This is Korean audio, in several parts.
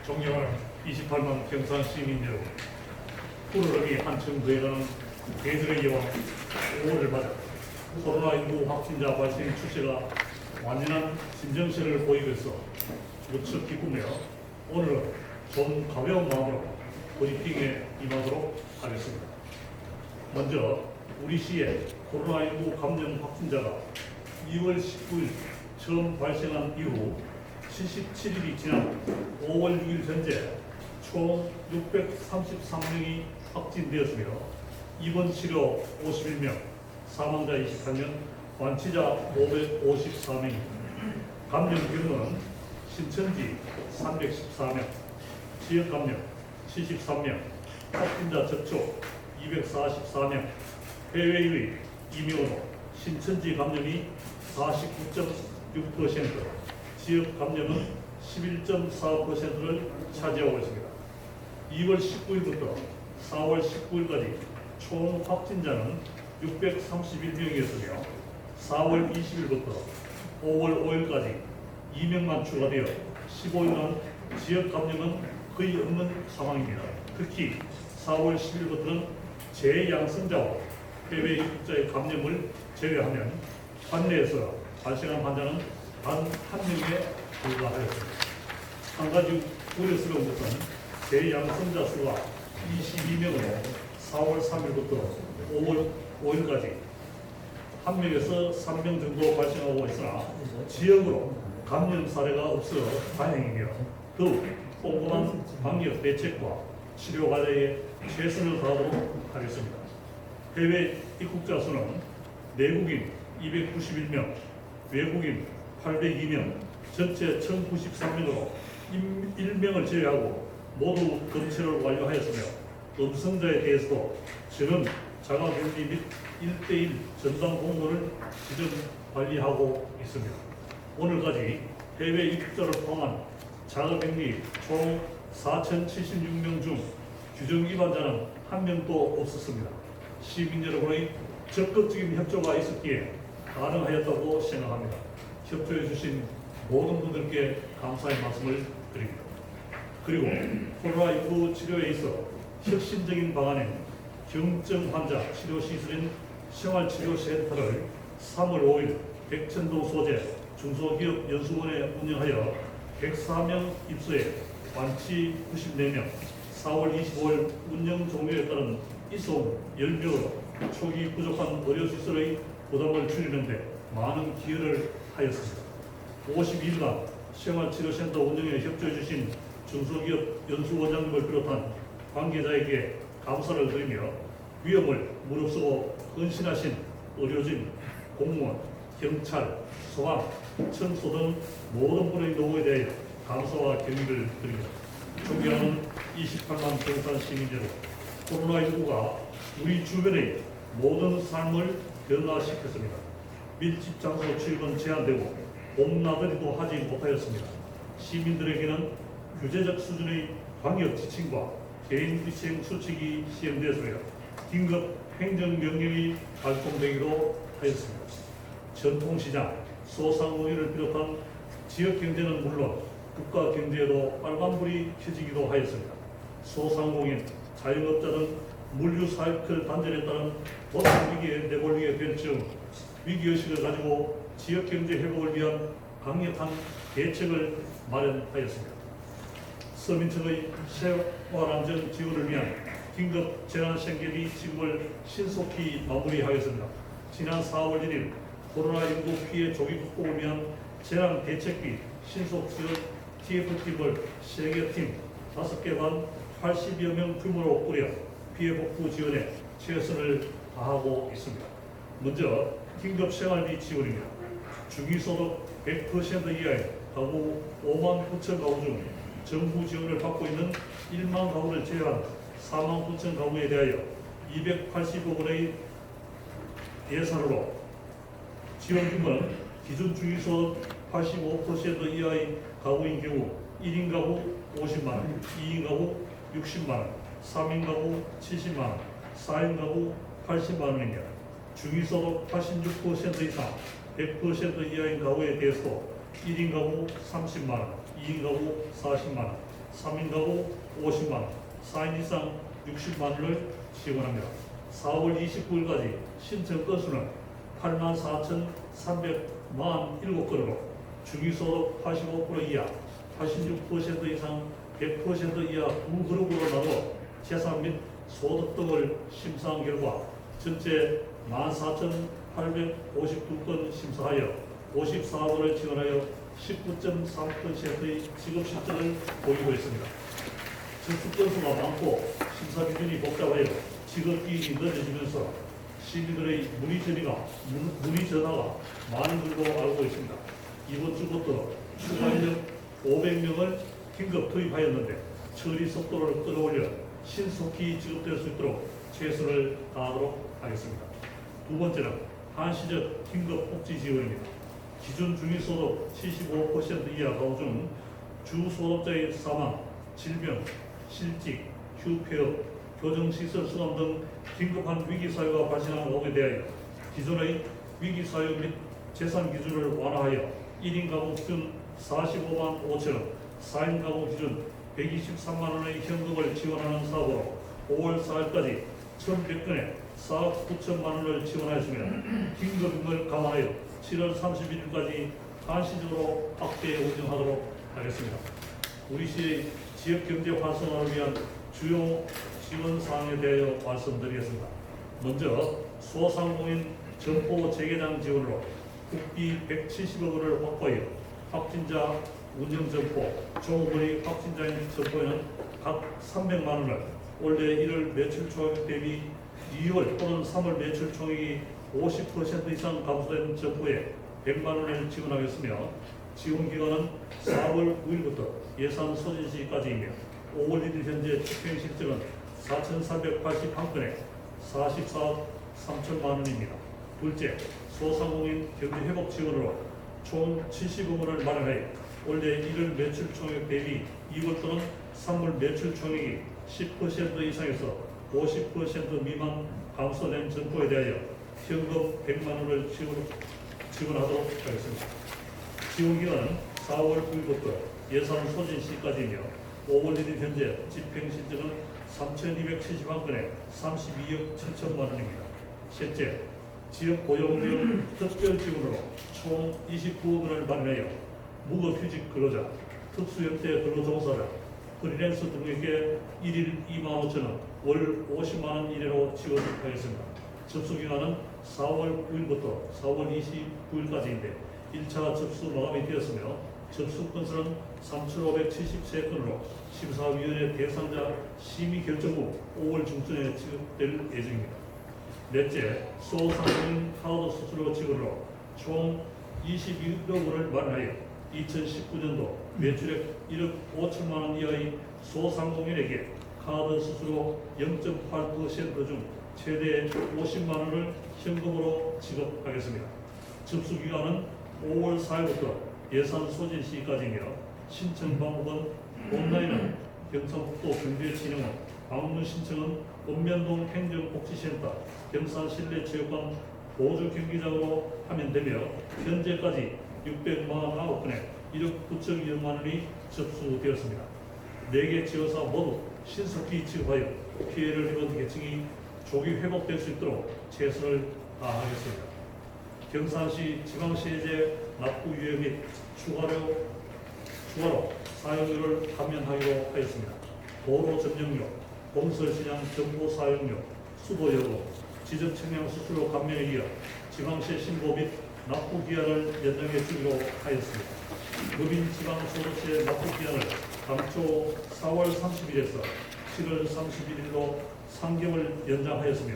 존경하는 28만 경산 시민 여러분, 푸르름이 한층 더해가는 계절의 여왕 5월을 맞아 코로나19 확진자 발생 추세가 완연한 진정세를 보이고 있어 무척 기쁘며 오늘은 좀 가벼운 마음으로 브리핑에 임하도록 하겠습니다. 먼저 우리 시의 코로나19 감염 확진자가 2월 19일 처음 발생한 이후 77일이 지난 5월 6일 현재 총 633명이 확진되었으며 입원 치료 51명, 사망자 28명, 완치자 554명입니다. 감염 경로는 신천지 314명, 지역 감염 73명, 확진자 접촉 244명, 해외의 이명으로 신천지 감염이 49.6%, 지역 감염은 11.4%를 차지하고 있습니다. 2월 19일부터 4월 19일까지 총 확진자는 631명이었으며 4월 20일부터 5월 5일까지 2명만 추가되어 15일간 지역 감염은 거의 없는 상황입니다. 특히 4월 10일부터는 재양성자와 해외 입국자의 감염을 제외하면 관내에서 발생한 환자는 단 한 명에 불과하였습니다. 한 가지 우려스러운 것은 재양성자 수가 22명으로 4월 3일부터 5월 5일까지 1명에서 3명 정도 발생하고 있으나 지역으로 감염 사례가 없어 다행이며 더욱 꼼꼼한 방역 대책과 치료 관리에 최선을 다하도록 하겠습니다. 해외 입국자 수는 내국인 291명, 외국인 802명, 전체 1093명으로 1명을 제외하고 모두 검체를 완료하였으며 음성자에 대해서도 저는 자가격리 및 1:1 전담 공무원을 지정 관리하고 있습니다. 오늘까지 해외 입국자를 포함한 자가격리 총 4,076명 중 규정 위반자는 한 명도 없었습니다. 시민 여러분의 적극적인 협조가 있었기에 가능하였다고 생각합니다. 협조해 주신 모든 분들께 감사의 말씀을 드립니다. 그리고 코로나19 치료에 있어 혁신적인 방안인 경증 환자 치료 시설인 생활치료센터를 3월 5일 백천동 소재 중소기업 연수원에 운영하여 104명 입소해 완치 94명, 4월 25일 운영 종료에 따른 이송 10명으로 초기 부족한 의료시설의 부담을 줄이는 데 많은 기여를 하였습니다. 52일간 생활치료센터 운영에 협조해 주신 중소기업 연수원장님을 비롯한 관계자에게 감사를 드리며 위험을 무릅쓰고 헌신하신 의료진, 공무원, 경찰, 소방, 청소 등 모든 분의 노고에 대해 감사와 경의를 드립니다. 존경하는 28만 경산 시민 여러분, 코로나19가 우리 주변의 모든 삶을 변화시켰습니다. 밀집 장소 출입은 제한되고 봄나들이도 하지 못하였습니다. 시민들에게는 규제적 수준의 방역 지침과 개인 위생 수칙이 시행되었으며 긴급 행정명령이 발동되기도 하였습니다. 전통시장, 소상공인을 비롯한 지역경제는 물론 국가 경제에도 빨간불이 켜지기도 하였습니다. 소상공인, 자영업자 등 물류사이클 단절에 따른 보상 위기에 내몰리게 될 즈음 위기의식을 가지고 지역경제 회복을 위한 강력한 대책을 마련하였습니다. 서민층의 생활안전 지원을 위한 긴급 재난생계비 지급을 신속히 마무리하였습니다. 지난 4월 1일 코로나19 피해 조기 극복을 위한 재난대책비 신속 지원 TF팀을 3개 팀 5개 반 80여 명 규모로 꾸려 피해 복구 지원에 최선을 다하고 있습니다. 먼저 긴급 생활비 지원입니다. 중위소득 100% 이하의 가구 5만 9천 가구 중 정부 지원을 받고 있는 1만 가구를 제외한 4만 9천 가구에 대하여 280억 원의 예산으로 지원 규모는 기준 중위소득 85% 이하의 가구인 경우 1인 가구 50만 원, 2인 가구 60만 원, 3인 가구 70만 원, 4인 가구 80만 원입니다. 중위소득 86% 이상 100% 이하인 가구에 대해서도 1인 가구 30만 원, 2인 가구 40만 원, 3인 가구 50만 원, 4인 이상 60만 원을 지원합니다. 4월 29일까지 신청 건수는 84,347건으로 중위소득 85% 이하, 86% 이상, 100% 이하 두 그룹으로 나눠 재산 및 소득 등을 심사한 결과 전체 14,852건 심사하여 54건을 지원하여 19.3%의 지급 실적을 보이고 있습니다. 접수 건수가 많고 심사 기준이 복잡하여 지급 기일이 늦어지면서 시민들의 문의 전화가 많은 줄로 알고 있습니다. 이번 주부터 추가 인력 500명을 긴급 투입하였는데 처리 속도를 끌어올려 신속히 지급될 수 있도록 최선을 다하도록 하겠습니다. 두 번째는 한시적 긴급 복지 지원입니다. 기준 중위소득 75% 이하 가구 중 주소득자의 사망, 질병, 실직, 휴폐업, 교정시설 수감 등 긴급한 위기사유가 발생한 가구에 대하여 기존의 위기사유 및 재산 기준을 완화하여 1인 가구 기준 45만 5천원, 4인 가구 기준 123만원의 현금을 지원하는 사업으로 5월 4일까지 1,100건에 4억 9천만 원을 지원하였으며 긴급임을 감안하여 7월 31일까지 한시적으로 확대 운영하도록 하겠습니다. 우리 시의 지역경제 활성화를 위한 주요 지원 사항에 대하여 말씀드리겠습니다. 먼저 소상공인 점포 재개장 지원으로 국비 170억 원을 확보하여 확진자 운영점포, 종업원이 확진자인 점포에는 각 300만 원을 올해 1월 매출 총액 대비 2월 또는 3월 매출 총액이 50% 이상 감소된 점포에 100만 원을 지원하겠으며 지원 기간은 4월 9일부터 예산 소진 시까지이며 5월 1일 현재 집행 실적은 4,381건에 44억 3천만 원입니다. 둘째, 소상공인 경제회복 지원으로 총 70억 원을 마련하여 올해 1월 매출 총액 대비 2월 또는 3월 매출 총액이 10% 이상에서 50% 미만 감소된 점포에 대하여 현금 100만 원을 지원하도록 하겠습니다. 지원 기간은 4월 9일부터 예산 소진 시까지이며 5월 1일 현재 집행 실적은 3,271건에 32억 7천만 원입니다. 셋째, 지역 고용비용 특별 지원으로 총 29억 원을 마련하여 무급휴직 근로자, 특수형태 근로종사자, 프리랜서 등에게 1일 2만 5천 원, 월 50만 원 이내로 지원하겠습니다. 접수기간은 4월 9일부터 4월 29일까지인데 1차 접수 마감이 되었으며 접수 건수는 3,573건으로 심사위원회 대상자 심의 결정 후 5월 중순에 지급될 예정입니다. 넷째, 소상공인 카드 수수료 지원으로 총 21억 원을 마련하여 2019년도 매출액 1억 5천만 원 이하의 소상공인에게 카드 수수료 0.8% 중 최대 50만 원을 현금으로 지급하겠습니다. 접수 기간은 5월 4일부터 예산 소진 시까지이며 신청 방법은 온라인은 경상북도 경제진흥원, 방문 신청은 읍면동 행정복지센터, 경산실내체육관 보조경기장으로 하면 되며 현재까지 649건에 1억 9천여만 원이 접수되었습니다. 4개 지원사 모두 신속히 지급하여 피해를 입은 계층이 조기 회복될 수 있도록 최선을 다하겠습니다. 경산시 지방세제 납부 유예 및 추가로 사용료를 감면하기로 하였습니다. 도로 점용료, 공설시장 정보 사용료, 수도 여부, 지적 측량 수수료 감면에 이어 지방세 신고 및 납부 기한을 연장해 주기로 하였습니다. 법인 지방소득세 납부 기한을 당초 4월 30일에서 7월 31일로 3개월 연장하였으며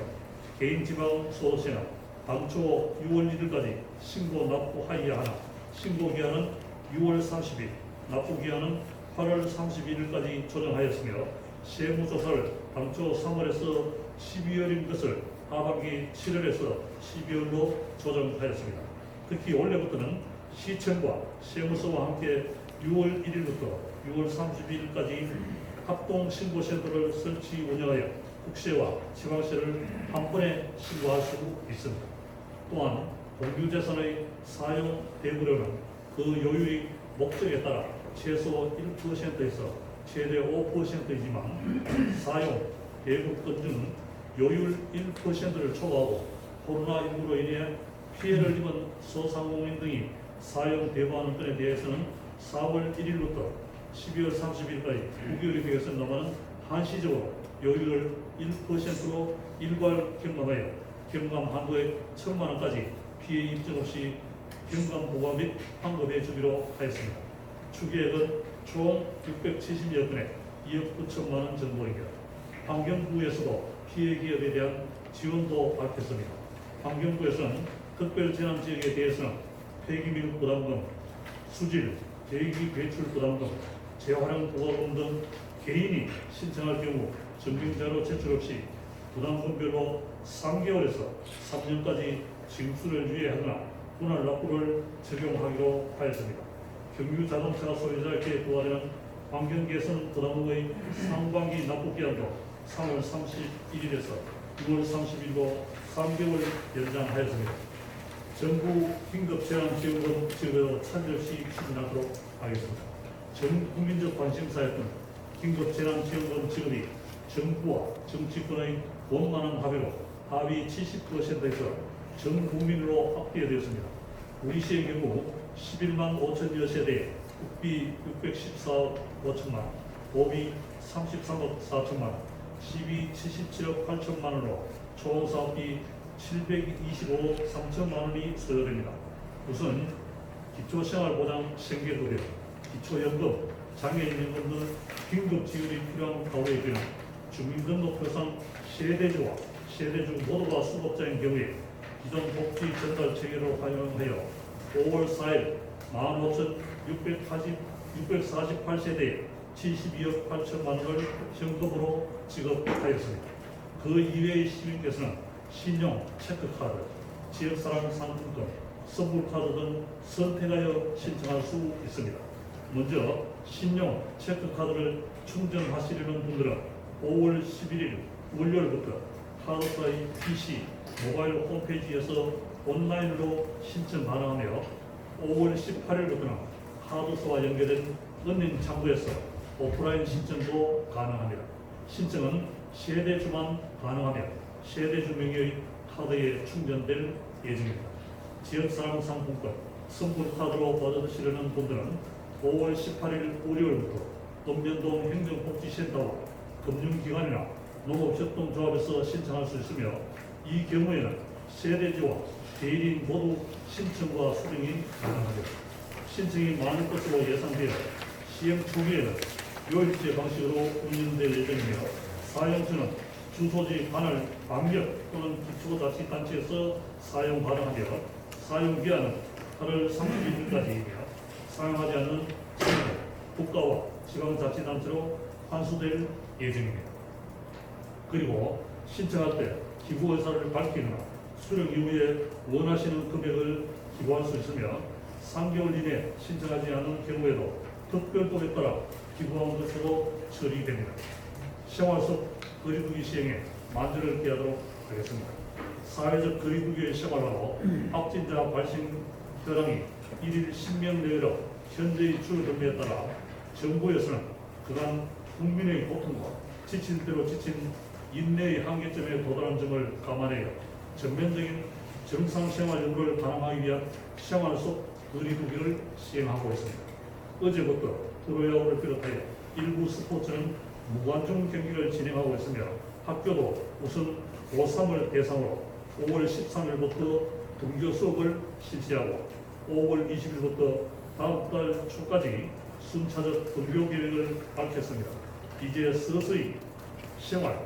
개인 지방소득세는 당초 6월 1일까지 신고 납부하여야 하나 신고 기한은 6월 30일, 납부 기한은 8월 31일까지 조정하였으며 세무조사를 당초 3월에서 12월인 것을 하반기 7월에서 12월로 조정하였습니다. 특히 올해부터는 시청과 세무서와 함께 6월 1일부터 6월 30일까지 합동신고센터를 설치 운영하여 국세와 지방세를 한 번에 신고할 수 있습니다. 또한 공유재산의 사용 대부료는 그 요율이 목적에 따라 최소 1%에서 최대 5%이지만 사용, 배급 건조는 요율 1%를 초과하고 코로나19로 인해 피해를 입은 소상공인 등이 사용 배부하는 건에 대해서는 4월 1일부터 12월 30일까지 9개월이 되겠습니다만 한시적으로 요율을 1%로 일괄 경감하여 경감 한도액 1,000만 원까지 피해 입증 없이 경감 보고 및 환급해 주기로 하였습니다. 추계액은 총 670여 건에 2억 9천만 원 정도입니다. 환경부에서도 피해 기업에 대한 지원도 밝혔습니다. 환경부에서는 특별재난지역에 대해서는 폐기물 부담금, 수질, 대기 배출 부담금, 재활용 부담금 등 개인이 신청할 경우 증빙자료 제출 없이 부담금별로 3개월에서 3년까지 징수를 유예하거나 분할 납부를 적용하기로 하였습니다. 경유 자동차 소유자에게 부과되는 환경개선 부담금의 상반기 납부기한도 3월 31일에서 6월 30일로 3개월 연장하였습니다. 정부 긴급재난지원금 지급에도 차질 없이 추진하도록 하겠습니다. 전 국민적 관심사였던 긴급재난지원금 지급이 정부와 정치권의 원만한 합의로 합의 70%에서 전 국민으로 확대되었습니다. 우리 시의 경우 11만 5천여 세대에 국비 614억 5천만, 보비 33억 4천만, 시비 77억 8천만 원으로 총 사업비 725억 3천만 원이 소요됩니다. 우선 기초생활보장 생계급여, 기초연금, 장애인연금 등 긴급 지원이 필요한 가구에 대한 주민등록표상 세대주와 세대주 모두가 수급자인 경우에 기존 복지 전달 체계로 활용하여 5월 4일 15,648세대에 72억 8천만 원을 현금으로 지급하였습니다. 그 이외의 시민께서는 신용, 체크카드, 지역사랑 상품권, 선불카드 등 선택하여 신청할 수 있습니다. 먼저 신용, 체크카드를 충전하시려는 분들은 5월 11일 월요일부터 카드사의 PC, 모바일 홈페이지에서 온라인으로 신청 가능하며 5월 18일부터는 카드사와 연계된 은행 창구에서 오프라인 신청도 가능합니다. 신청은 세대주만 가능하며 세대주 명의의 카드에 충전될 예정입니다. 지역사랑 상품권, 선불카드로 받으시려는 분들은 5월 18일 월요일부터 읍면동 행정복지센터와 금융기관이나 농업협동조합에서 신청할 수 있으며 이 경우에는 세대주와 대리인 모두 신청과 수령이 가능합니다. 신청이 많을 것으로 예상되어 시행 초기에는 요일제 방식으로 운영될 예정이며 사용처는 주소지 관할 방역 또는 기초자치단체에서 사용 가능하며 사용기한은 8월 31일까지이며 사용하지 않는 지역은 국가와 지방자치단체로 환수될 예정입니다. 그리고 신청할 때 기부 의사를 밝히거나 수령 이후에 원하시는 금액을 기부할 수 있으며 3개월 이내 신청하지 않은 경우에도 특별법에 따라 기부한 것으로 처리됩니다. 생활 속 거리두기 시행에 만전을 기하도록 하겠습니다. 사회적 거리두기의 생활로 확진자 발생 현황이 1일 10명 내외로 현재의 줄어듦에 따라 정부에서는 그간 국민의 고통과 지친 대로 지친 인내의 한계점에 도달한 점을 감안하여 전면적인 정상생활 여부를 가능하기 위한 생활 속 거리두기를 시행하고 있습니다. 어제부터 프로야구를 비롯하여 일부 스포츠는 무관중 경기를 진행하고 있으며 학교도 우선 고3을 대상으로 5월 13일부터 등교 수업을 실시하고 5월 20일부터 다음 달 초까지 순차적 등교 계획을 밝혔습니다. 이제 서서히 생활,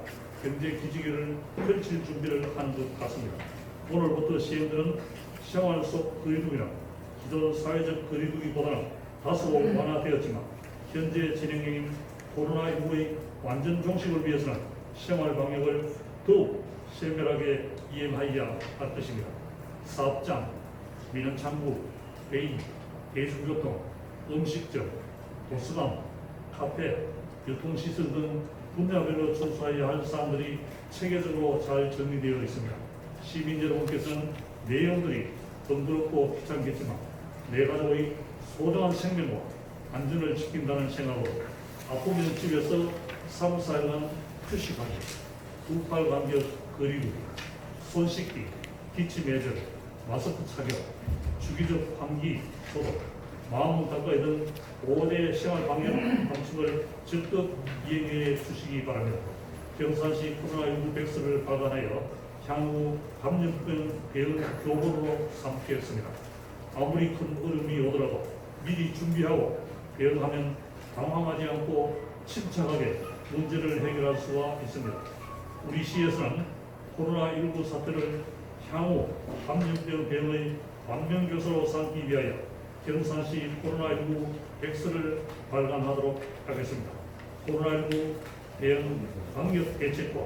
경제 기지개를 펼칠 준비를 하는 것 같습니다. 오늘부터 시행되는 생활 속 거리두기는 기존 사회적 거리두기보다는 다소 완화되었지만 현재 진행 중인 코로나19의 완전 종식을 위해서는 생활 방역을 더욱 세밀하게 이행하여야 할 것입니다. 사업장, 민원창구, 회의, 대중교통, 음식점, 도서관, 카페, 교통시설 등 분야별로 준수해야 할 사항들이 체계적으로 잘 정리되어 있습니다. 시민 여러분께서는 내용들이 번거롭고 귀찮겠지만 내 가족의 소중한 생명과 안전을 지킨다는 생각으로 아프면 집에서 3, 4일간 휴식하기, 두팔 간격 거리두기, 손 씻기, 기침 예절, 마스크 착용, 주기적 환기 소독, 마음을 닦아야 등 5대 생활 방역 방침을 적극 이행해 주시기 바랍니다. 경산시 코로나19 백서를 발간하여 향후 감염병 대응 교본으로 삼겠습니다. 아무리 큰 어려움이 오더라도 미리 준비하고 대응하면 당황하지 않고 침착하게 문제를 해결할 수가 있습니다. 우리 시에서는 코로나19 사태를 향후 감염병 대응의 광명교사로 삼기 위하여 경산시 코로나19 백서를 발간하도록 하겠습니다. 코로나19 대응 방역 대책과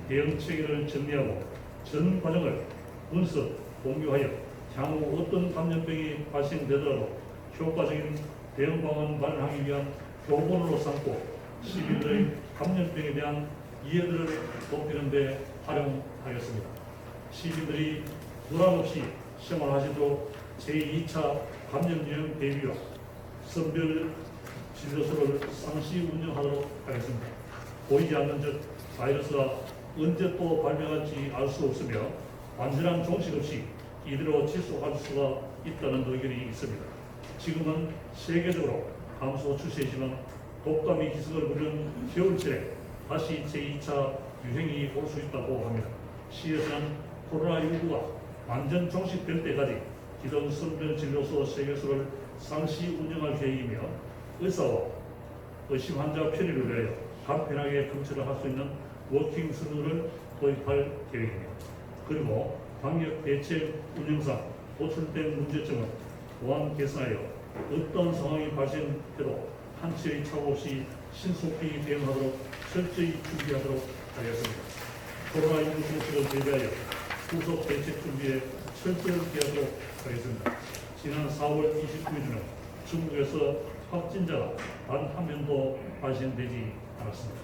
대응 체계를 정리하고 전 과정을 분석, 공유하여 향후 어떤 감염병이 발생되더라도 효과적인 대응 방안 마련하기 위한 교본으로 삼고 시민들의 감염병에 대한 이해도를 높이는 데 활용하겠습니다. 시민들이 불안 없이 생활하시도록 제2차 감염 유행 대비와 선별 진료소를 상시 운영하도록 하겠습니다. 보이지 않는 즉 바이러스가 언제 또 발병할지 알 수 없으며 완전한 종식 없이 이대로 지속할 수가 있다는 의견이 있습니다. 지금은 세계적으로 감소 추세이지만 독감이 기승을 부리는 겨울철에 다시 제2차 유행이 올 수 있다고 합니다. 시에서는 코로나19가 완전 종식될 때까지 기존 선별 진료소 3개소를 상시 운영할 계획이며 의사와 의심 환자 편의를 위하여 간편하게 검사를 할 수 있는 워킹 슬루를 도입할 계획입니다. 그리고 방역 대책 운영상 도출된 문제점은 보완 개선하여 어떤 상황이 발생해도 한치의 착오 없이 신속히 대응하도록 철저히 준비하도록 하겠습니다. 코로나19 종식을 대비하여 후속 대책 준비에 철저하게 하도록 하겠습니다. 지난 4월 29일에는 중국에서 확진자가 단 한 명도 발생되지 않았습니다.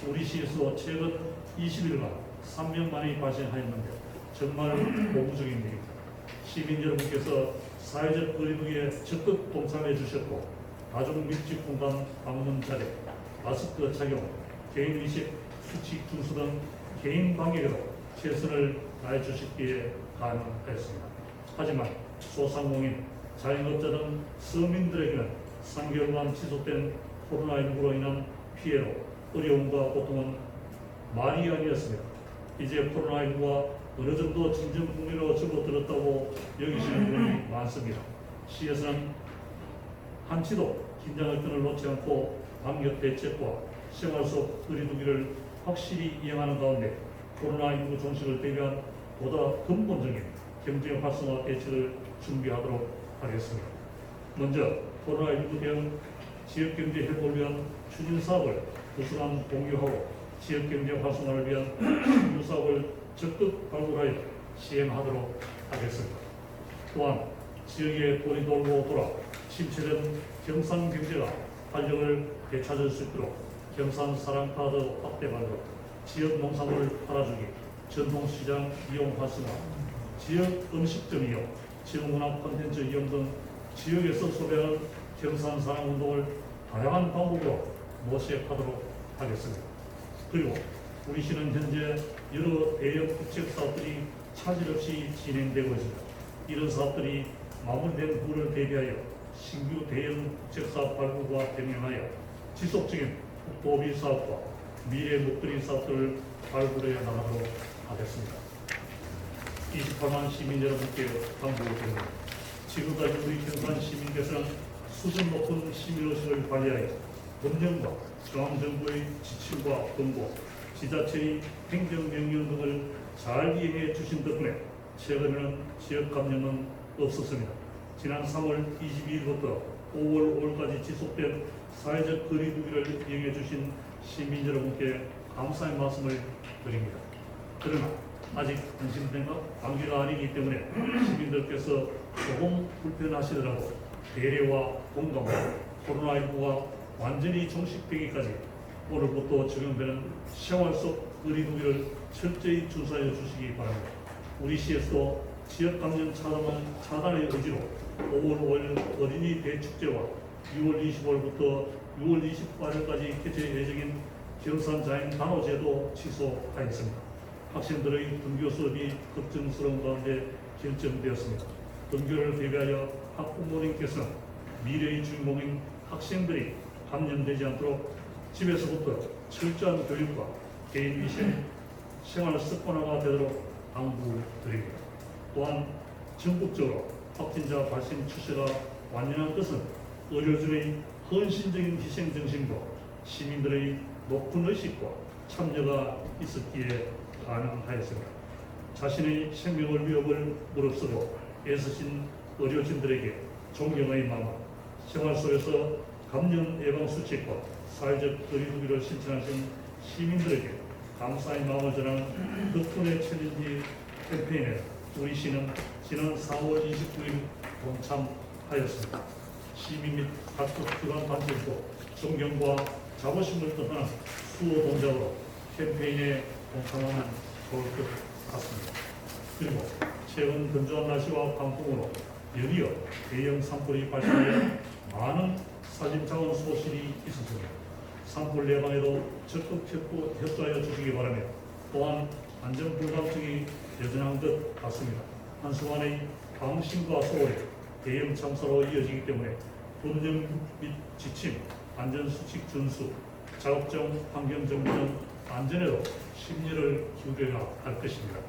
우리 시에서 최근 20일간 3명만이 발생하였는데 정말 고무적인 일입니다. 시민 여러분께서 사회적 거리두기에 적극 동참해 주셨고 다중 밀집 공간 방문 자제, 마스크 착용, 개인의식 수칙 준수 등 개인 방역에도 최선을 다해 주셨기에 가능하였습니다. 하지만 소상공인, 자영업자 등 서민들에게는 3개월간 지속된 코로나19로 인한 피해로 어려움과 고통은 말이 아니었습니다. 이제 코로나19가 어느 정도 진정 국면으로 접어들었다고 여기시는 분이 많습니다. 시에서는 한치도 긴장의 끈을 놓지 않고 방역 대책과 생활 속 거리두기를 확실히 이행하는 가운데 코로나19 종식을 대비한 보다 근본적인 경제 활성화 대책을 준비하도록 하겠습니다. 먼저 코로나19 대응 지역경제 회복을 위한 추진사업을 부수한 공유하고 지역경제 활성화를 위한 신규사업을 적극 발굴하여 시행하도록 하겠습니다. 또한 지역에 돈이 돌고 돌아 침체된 경상경제가 활력을 되찾을 수 있도록 경상사랑카드 확대 발굴, 지역 농산물을 팔아주기, 전통시장 이용 활성화, 지역 음식점 이용, 지역문화 콘텐츠 이용 등 지역에서 소비하는 경상사랑운동을 다양한 방법으로 모색하도록 하겠습니다. 그리고 우리 시는 현재 여러 대형 국책 사업들이 차질 없이 진행되고 있습니다. 이런 사업들이 마무리된 후를 대비하여 신규 대형 국책 사업 발굴과 병행하여 지속적인 국도비 사업과 미래 목도리 사업들을 발굴해 나가도록 하겠습니다. 28만 시민 여러분께 당부드립니다. 지금까지 우리 경산 시민께서는 수준 높은 시민의식을 발휘하여 법령과 중앙정부의 지침과 권고, 지자체의 행정명령 등을 잘 이행해 주신 덕분에 최근에는 지역 감염은 없었습니다. 지난 3월 22일부터 5월 5일까지 지속된 사회적 거리두기를 이행해 주신 시민 여러분께 감사의 말씀을 드립니다. 그러나 아직 단기가 아니기 때문에 시민들께서 조금 불편하시더라도 배려와 공감과 코로나19가 완전히 종식되기까지 오늘부터 적용되는 생활 속 거리두기를 철저히 준수하여 주시기 바랍니다. 우리 시에서 지역 감염 차단의 의지로 5월 5일 어린이 대축제와 6월 25일부터 6월 28일까지 개최 예정인 경산자인 단오제도 취소하였습니다. 학생들의 등교 수업이 걱정스러운 가운데 결정되었습니다. 등교를 대비하여 학부모님께서는 미래의 주인공인 학생들이 감염되지 않도록 집에서부터 철저한 교육과 개인 위생, 생활 습관화가 되도록 당부드립니다. 또한 전국적으로 확진자 발생 추세가 완연한 것은 의료진의 헌신적인 희생 정신과 시민들의 높은 의식과 참여가 있었기에 가능하였습니다. 자신의 생명을 위협을 무릅쓰고 애쓰신 의료진들에게 존경의 마음, 생활 속에서 감염 예방 수칙과 사회적 거리두기를 실천하신 시민들에게 감사의 마음을 전하는 덕분에 챌린지 캠페인에 우리 시는 지난 4월 29일 동참하였습니다. 시민 및 각국 기관 단체도 존경과 자부심을 뜻하는 수호 동작으로 캠페인에 동참하면 좋을 것 같습니다. 그리고 최근 건조한 날씨와 강풍으로 연이어 대형 산불이 발생하여 많은 산림 자원 소실이 있었습니다. 산불 예방에도 적극 협조하여 주시기 바라며 또한 안전 불감증이 여전한 것 같습니다. 한순간의 방심과 소홀이 대형 참사로 이어지기 때문에 분명 및 지침, 안전수칙 준수, 작업장 환경 정비 등 안전에도 심려를 기울여야 할 것입니다.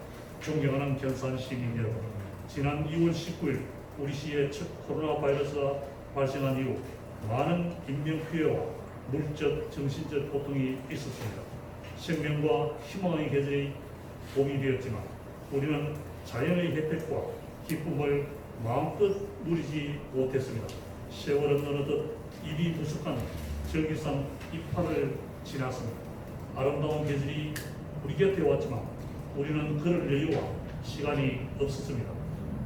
존경하는 경산 시민 여러분, 지난 2월 19일 우리 시에 첫 코로나 바이러스가 발생한 이후 많은 인명피해와 물적, 정신적 고통이 있었습니다. 생명과 희망의 계절이 봄이 되었지만 우리는 자연의 혜택과 기쁨을 마음껏 누리지 못했습니다. 세월은 어느덧 입이 무숙한 절기상 이파를 지났습니다. 아름다운 계절이 우리 곁에 왔지만 우리는 그럴 여유와 시간이 없었습니다.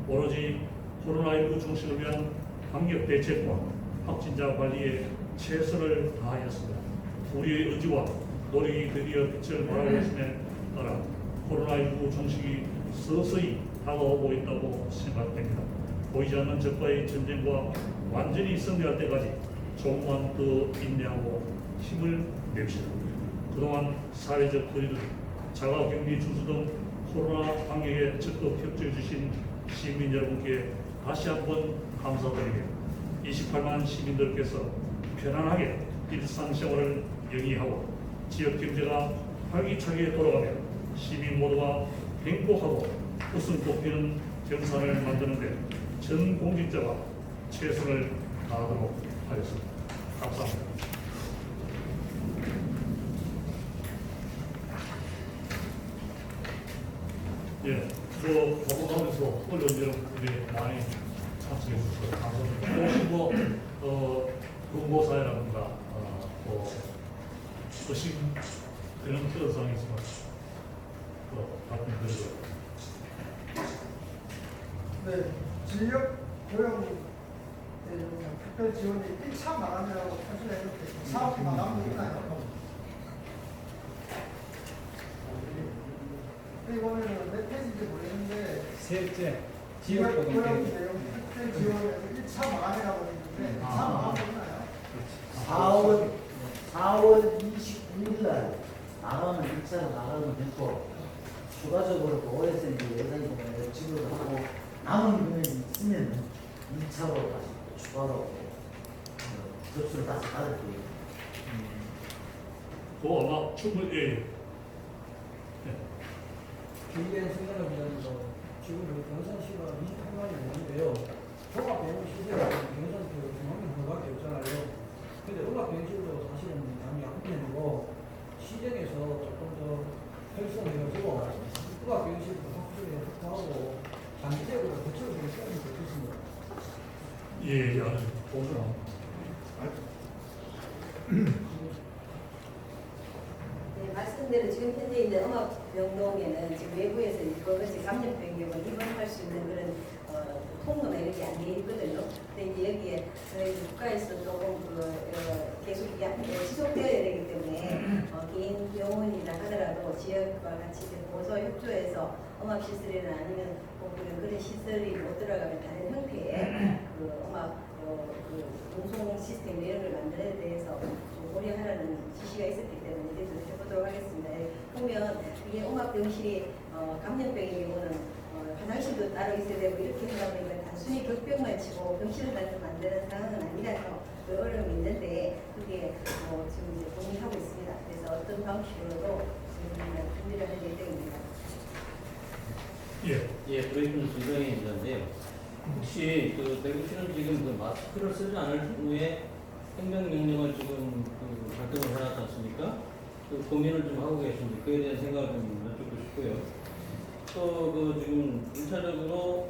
오로지 코로나19 종식을 위한 방역 대책과 확진자 관리에 최선을 다하였습니다. 우리의 의지와 노력이 드디어 빛을 발하고 있음에 따라 코로나19 종식이 서서히 다가오고 있다고 생각됩니다. 보이지 않는 적과의 전쟁과 완전히 승리할 때까지 조금만 더 인내하고 힘을 냅시다. 그동안 사회적 거리두기, 자가격리 준수 등 코로나 방역에 적극 협조해 주신 시민 여러분께 다시 한번 감사드리며 28만 시민들께서 편안하게 일상생활을 영위하고 지역 경제가 활기차게 돌아가며 시민 모두가 행복하고 웃음 꽃피는 경산을 만드는 데 전 공직자가 최선을 다하도록 하겠습니다. 감사합니다. 예, 방송하면서 언론 여러분들이 많이 참석해 주셔서 감사합니다. 혹시 공고사회라든가 의심 그런 특성이 있으면 답변드리도록. 네, 지역 고용 특별 지원이 1차 마감이라고 사실은 사업 마감도 있나요? 여기 보면은 몇 페이지인지 모르겠는데 셋째, 지역 지역 고용 고용 내용 특별 지원에서 1차 마감이라고 있는데 2차 마감도 있나요? 4월 29일 날 나가면 1차로 나가면 됐고 추가적으로 또 OSN 예산이 보면 지급을 하고 남은 금액이 있으면 2차로 다시 또 추가로 접수를 다시 받을게요. 아마 충분히 길게 생각을 하면서 지금 경산시가 28만이 넘는데요. 종합병원시설은 경산시가 중앙에 하나밖에 없잖아요. 근데 음악병실도 사실은 양이 한 편이고 시정에서 조금 더 활성해가지고 음악병실도 확실히 확보하고 장기적으로 거쳐서 시간이 좋겠습니다. 예, 아주 보죠. 네, 말씀대로 지금 현재 있는 음악병동에는 지금 외부에서 이것이 감염병력을 입원할 수 있는 그런 통로나 이런 게 안 돼 있거든요. 근데 이제 여기에 저희 국가에서 조금 계속 지속되어야 되기 때문에 개인 병원이나 하더라도 지역과 같이 보서 협조해서 음악시설이나 아니면 그런 시설이 못 들어가면 다른 형태의 음악 그 운송 시스템 이런 걸 만드는 데 대해서 좀 고려하라는 지시가 있었기 때문에 이제 좀 해보도록 하겠습니다. 보면 이게 음압병실이 감염병의 경우는 화장실도 따로 있어야 되고 이렇게 하다 보니까 단순히 격병만 치고 병실을 만드는 상황은 아니라서 그 어려움이 있는데 그게 지금 이제 고민하고 있습니다. 그래서 어떤 방식으로도 지금 준비를 할 예정입니다. 예. 브레이킹 수정이 있는데요. 혹시 그 대구시는 지금 그 마스크를 쓰지 않을 후에 행정명령을 지금 그 발동을 해놨지 않습니까? 그 고민을 좀 하고 계신지 그에 대한 생각을 좀 여쭙고 싶고요. 또 그 지금 1차적으로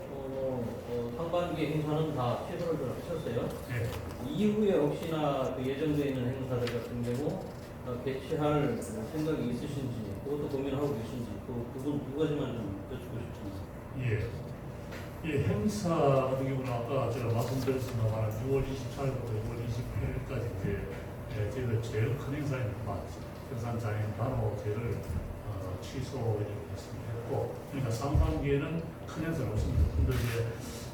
상반기 행사는 다 취소를 좀 하셨어요. 예. 이후에 혹시나 그 예정되어 있는 행사들 같은 경우 개최할 생각이 있으신지 그것도 고민하고 계신지 그 부분 두 가지만 좀 여쭙고 싶습니다. 예. 이 행사 같은 경우는 아까 제가 말씀드렸습니다만 6월 24일부터 6월 28일까지 이제 저희들 제일 큰 행사인 평산장애인 단오제를 취소 했고, 그러니까 상반기에는 큰 행사는 없습니다. 근데 이제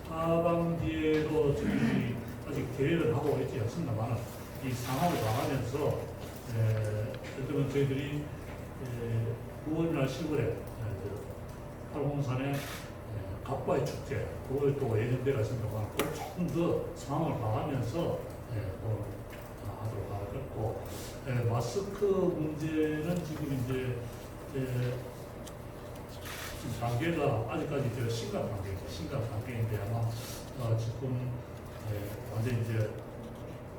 하반기에도 저희 아직 계획을 하고 있지 않습니다만 이 상황을 봐가면서 그러면 저희들이 9월이나 10월에 팔공산에 갑바의 축제, 그걸 또 예정되어 있습니다만 조금 더 상황을 봐가면서 하도록 하겠고, 마스크 문제는 지금 이제 지금 단계가 아직까지 심각 단계입니다. 심각 단계인데 아마 지금 완전 이제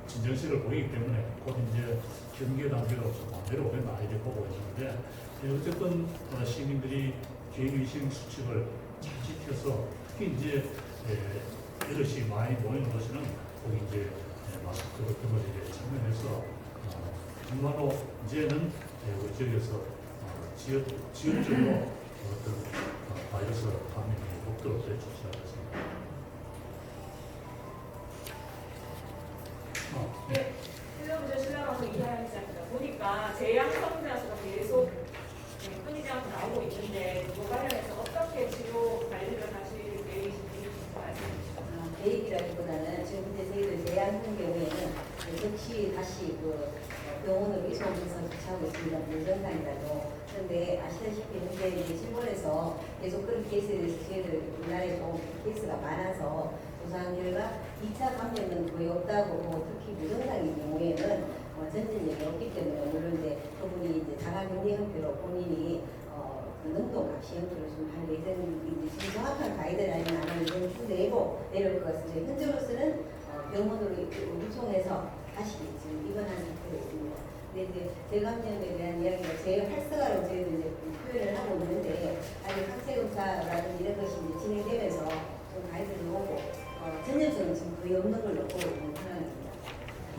진정세를 보이기 때문에 곧 이제 경계 단계로 좀 내려오겠나 이렇게 보고 있는데, 어쨌든 시민들이 개인위생 수칙을 잘 지켜서 특히 이제 여럿이 많이 모이는 곳에는 거기 이제 마스크 같은 걸 이제 착용해서 정말로 이제는 우리 지역에서 지역적으로 어떤 바이러스 감염이 없도록 조치하겠습니다. 네, 실내부조 신랑하고 이하연 시장입니다. 보니까 재양성자 수가 계속 끊이지 않고 나오고 있는데 그거 관련해서 어떻게 치료 관리를 하실 계획이신지 말씀해 주시죠. 계획이라기보다는 지금 현재 저희들 제한 같은 경우에는 역시 다시 그 병원으로 이송해서 조치하고 있습니다. 문정상이라도. 그런데 아시다시피 현재 이제 실본에서 계속 그런 케이스에 대해서 저희들 우리나라에 좀 케이스가 많아서 조사한 결과 2차 감염은 거의 없다고 보고, 특히 무증상인 경우에는 전진력이 없기 때문에 물론 이제 그분이 이제 자가격리 형태로 본인이 그 능동 감시 형태로 좀 할 예정인데 지금 정확한 가이드라인은 아마 이번 주 내고 내려올 것 같습니다. 현재로서는 병원으로 유송해서 다시 지금 입원한 상태로 있습니다. 근데 이제 재감염에 대한 이야기가 제일 활성화로 저희들 이제 표현을 하고 있는데 아직 학체 검사라든지 이런 것이 이제 진행되면서 좀 가이드를 오고 전염성은 지금 거의 없는 걸로 보고 있는 상황입니다.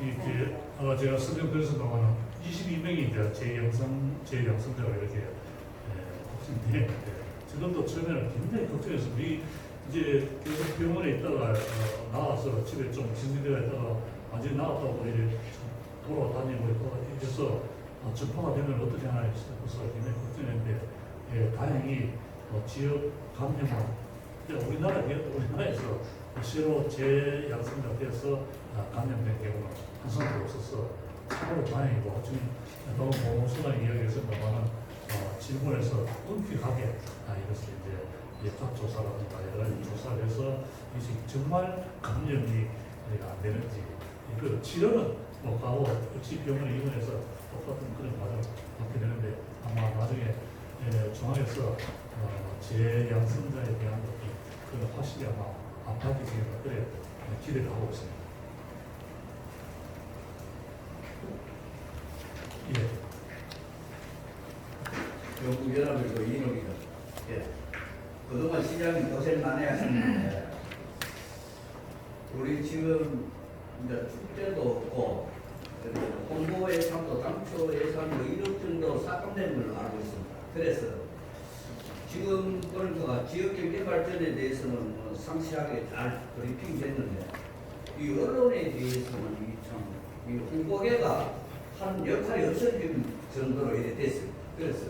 이제 제가 설명드렸습니다만 22명이 이제 재양성자가 이렇게 확진되는데 지금도 처음에는 굉장히 걱정해서 우리 이제 계속 병원에 있다가 나와서 집에 좀 진정되어 있다가 완전히 나왔다고 이제 돌아다니고 해서 전파가 되면 어떻게 하나 싶어서 굉장히 걱정했는데 다행히 지역 감염은 우리나라에서 새로 재양성자 돼서 감염된 경우는 한 사람도 없어서 참으로 다행이고, 지금 너무 보수나 이야기했습니다만 질문에서 엄격하게 이것을 이제 예탁조사라든가 여러 가지 조사를 해서 이제 정말 감염이 안 되는지, 그 치료는 뭐 가고 역시 병원에 입원해서 똑같은 그런 과정을 받게 되는데 아마 나중에 중앙에서 재양성자에 대한 그 확실히 아마 안타깝게 그래 기대를 하고 있습니다. 예. 영국연합에서 이놈이다. 예. 그동안 시장이 고생 많이 하셨는데, 우리 지금 이제 축제도 없고, 홍보 예산도 당초 예산도 1억 정도 삭감된 걸로 알고 있습니다. 그래서 지금 보니까 지역경제 발전에 대해서는 상세하게 잘 브리핑 됐는데, 이 언론에 대해서는 이 홍보계가 한 역할이 없어질 정도로 이래 됐어요. 그래서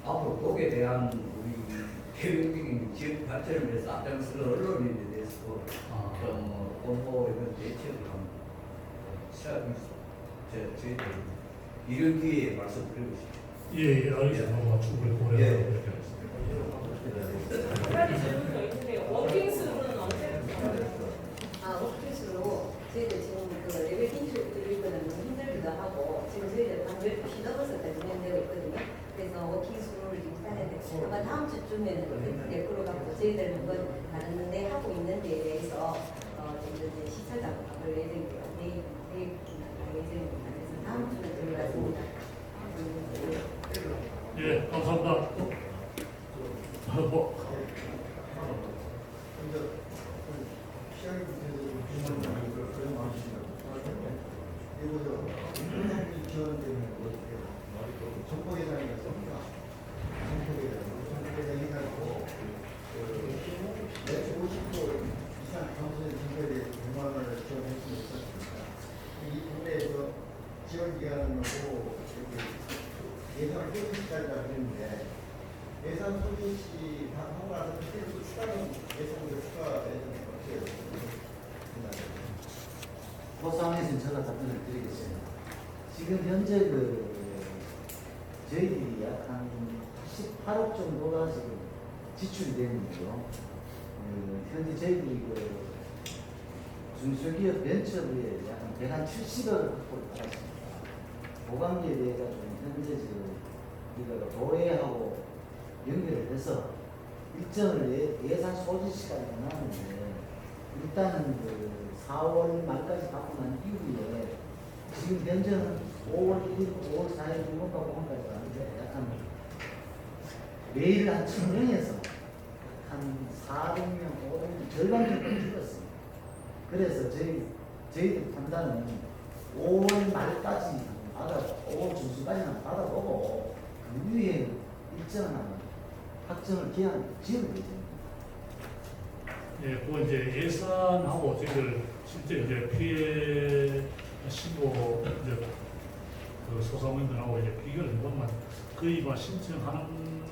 앞으로 거기에 대한 우리 계획적인 지역 발전을 위해서 앞장서는 언론인에 대해서 위해서 아. 좀 공보 이런 대책을 한번 시작하면서 저희들 이런 기회에 말씀드리고 싶습니다. 예, 알겠습니다. 충분히 고려하고 예. 그렇게 하겠습니다. 한 가지 질문 더 있는데 워킹스루는 언제부터? 오피스로 저희들 지금 그 레벨 킹쇼 드릴 거는 너무 힘들기도 하고 지금 저희들 한 12시 넘어서까지 진행되고 있거든요. 그래서 워킹스루를 지금 짜야 돼. 아마 다음 주쯤에는 될 거로 갖고 저희들 한번 다른 데 하고 있는 데에 대해서 좀 이제 시찰하고 가볼 예정이고요. 내일 갈 예정입니다. 그래서 다음 주는 들어갔습니다. 예, 감사합니다. 뭐, 먼저 시장에 대해서 많이 그런 많으시다고 그리고 지원 때문에 어떻게 정보 예산이 있습니까? 정보 예산이 있고 50% 이상 감소된 정보에 대해서 100만 원을 지원했으면 있었습니다. 이 부분에서 지원 기간하고 예산을 소진시키자 그랬는데 예산 소진시 다 하고 나서 그때 또 추가는 예산으로 추가 예산이 어떻게 된다고요? 그 상황에서는 제가 답변을 드리겠습니다. 지금 현재 저희들이 약 한 18억 정도가 지금 지출이 되는데요. 현재 저희들이 중소기업 벤처부에 약 170억을 확보를 받았습니다. 그 관계에 대해 가지고 현재 지금 우리가 도회하고 연결을 해서 일정을 예산 소진 시간이 나는데 일단은 4월 말까지 받고 난 이후에 지금 현재는 5월 1일, 5월 4일, 6월과 5월까지 가는데 약간 매일 한 1000명에서 한 400명, 500명 절반 정도 줄었습니다. 그래서 저희들 판단은 5월 말까지 받아, 5월 중순까지는 받아보고 그 위에 일정한 확정을 지으면 되죠. 예, 그거 이제 예산하고 저희들 실제 이제 피해 신고 이제 그 소상공인들하고 이제 비교를 해보면 거의 막 신청하는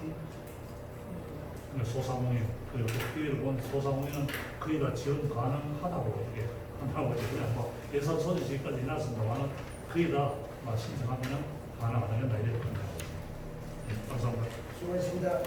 소상공인 그리고 또 피해를 본 소상공인은 거의 다 지원 가능하다고 이게 한다고 이제 그냥 뭐 예산 소진시까지 해놨습니다만은 거의 다 막 신청하면 가능하다 이렇게 봅니다. 예, 감사합니다. 수고하셨습니다.